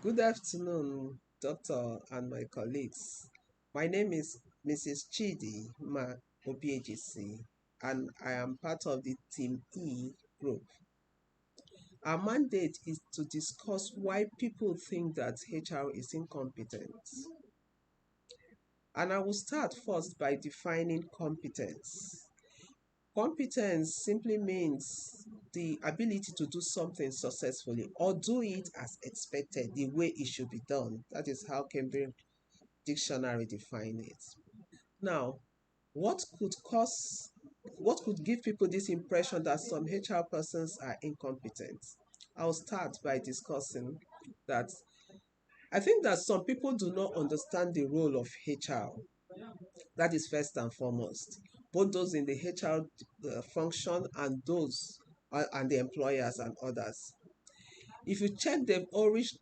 Good afternoon, Doctor and my colleagues. My name is Mrs. Chindinma Obiejesi, and I am part of the Team E group. Our mandate is to discuss why people think that HR is incompetent. And I will start first by defining competence. Competence simply means the ability to do something successfully or do it as expected, the way it should be done. That is how Cambridge Dictionary define it. Now, what could cause what could give people this impression that some HR persons are incompetent? I'll start by discussing that I think that some people do not understand the role of HR. That is first and foremost. Both those in the HR function and those and the employers and others. If you check the Irish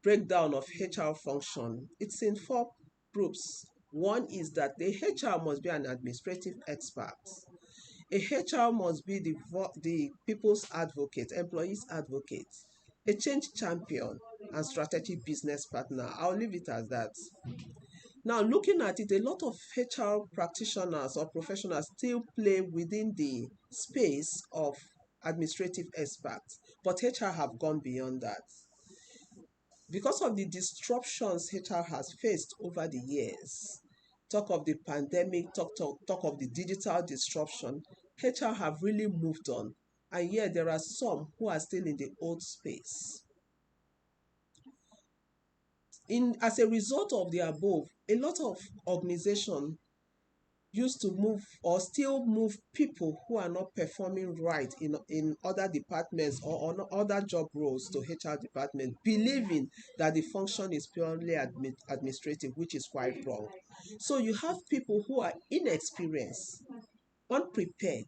breakdown of HR function, it's in four groups. One is that the HR must be an administrative expert. A HR must be the people's advocate, employees advocate, a change champion, and strategic business partner. I'll leave it as that. Now, looking at it, a lot of HR practitioners or professionals still play within the space of administrative experts, but HR have gone beyond that. Because of the disruptions HR has faced over the years, talk of the pandemic, talk of the digital disruption, HR have really moved on. And yet there are some who are still in the old space. As a result of the above, a lot of organizations used to move or still move people who are not performing right in other departments or on other job roles to HR department, believing that the function is purely administrative, which is quite wrong. So you have people who are inexperienced, unprepared,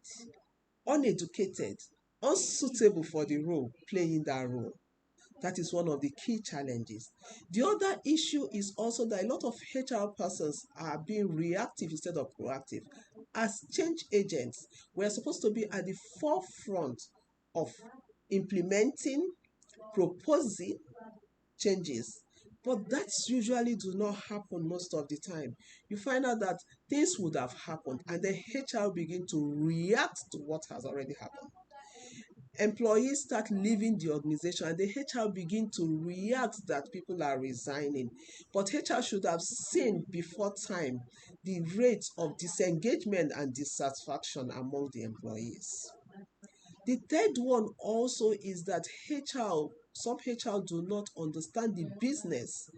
uneducated, unsuitable for the role, playing that role. That is one of the key challenges. The other issue is also that a lot of HR persons are being reactive instead of proactive. As change agents, we're supposed to be at the forefront of implementing, proposing changes. But that usually do not happen most of the time. You find out that things would have happened and then HR begin to react to what has already happened. Employees start leaving the organization and the HR begin to react that people are resigning. But HR should have seen before time the rate of disengagement and dissatisfaction among the employees. The third one also is that some HR do not understand the business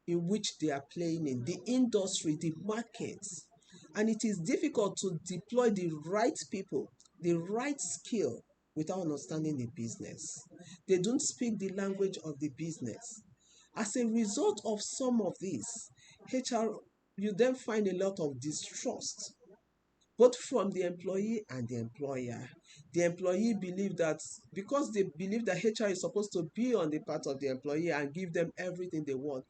in which they are playing in, the industry, the market. And it is difficult to deploy the right people, the right skill without understanding the business. They don't speak the language of the business. As a result of some of this, HR, you then find a lot of distrust, both from the employee and the employer. The employee believe that because they believe that HR is supposed to be on the part of the employee and give them everything they want,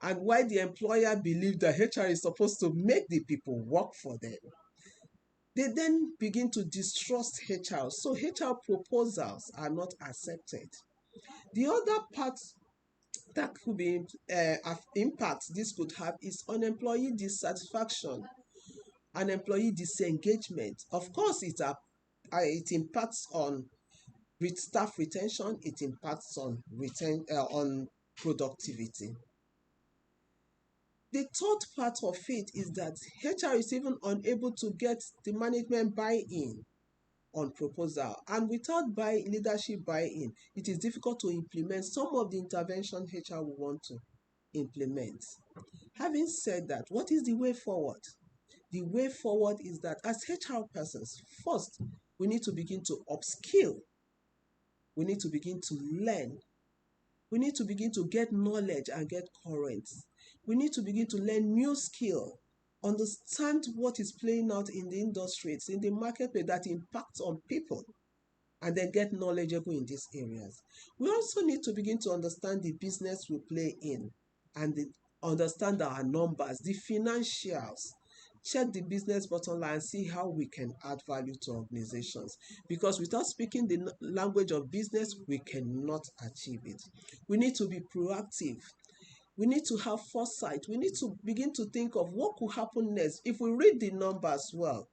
and why the employer believe that HR is supposed to make the people work for them, they then begin to distrust HR. So HR proposals are not accepted. The other part that could be impact this could have is on employee dissatisfaction and employee disengagement. Of course, it impacts on staff retention. It impacts on productivity. The third part of it is that HR is even unable to get the management buy-in on proposal. And without leadership buy-in, it is difficult to implement some of the intervention HR will want to implement. Having said that, what is the way forward? The way forward is that as HR persons, first, we need to begin to upskill. We need to begin to learn. We need to begin to get knowledge and get current. We need to begin to learn new skill, understand what is playing out in the industry, it's in the marketplace that impacts on people, and then get knowledgeable in these areas. We also need to begin to understand the business we play in and understand our numbers, the financials, check the business bottom line and see how we can add value to organizations. Because without speaking the language of business, we cannot achieve it. We need to be proactive. We need to have foresight. We need to begin to think of what could happen next. If we read the numbers well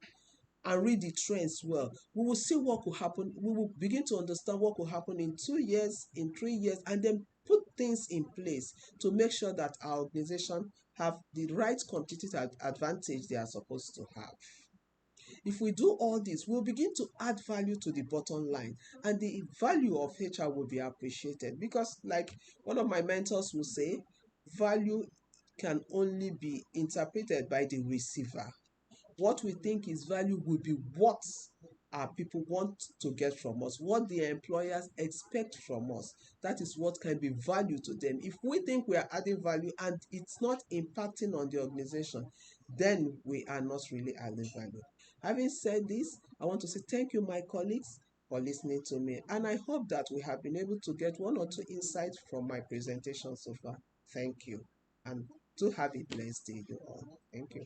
and read the trends well, we will see what could happen. We will begin to understand what could happen in 2 years, in 3 years, and then put things in place to make sure that our organization have the right competitive advantage they are supposed to have. If we do all this, we'll begin to add value to the bottom line, and the value of HR will be appreciated. Because, like one of my mentors will say, value can only be interpreted by the receiver. What we think is value will be what our people want to get from us, what the employers expect from us. That is what can be value to them. If we think we are adding value and it's not impacting on the organization, then we are not really adding value. Having said this, I want to say thank you, my colleagues, for listening to me. And I hope that we have been able to get one or two insights from my presentation so far. Thank you. And do have a blessed day, you all. Thank you.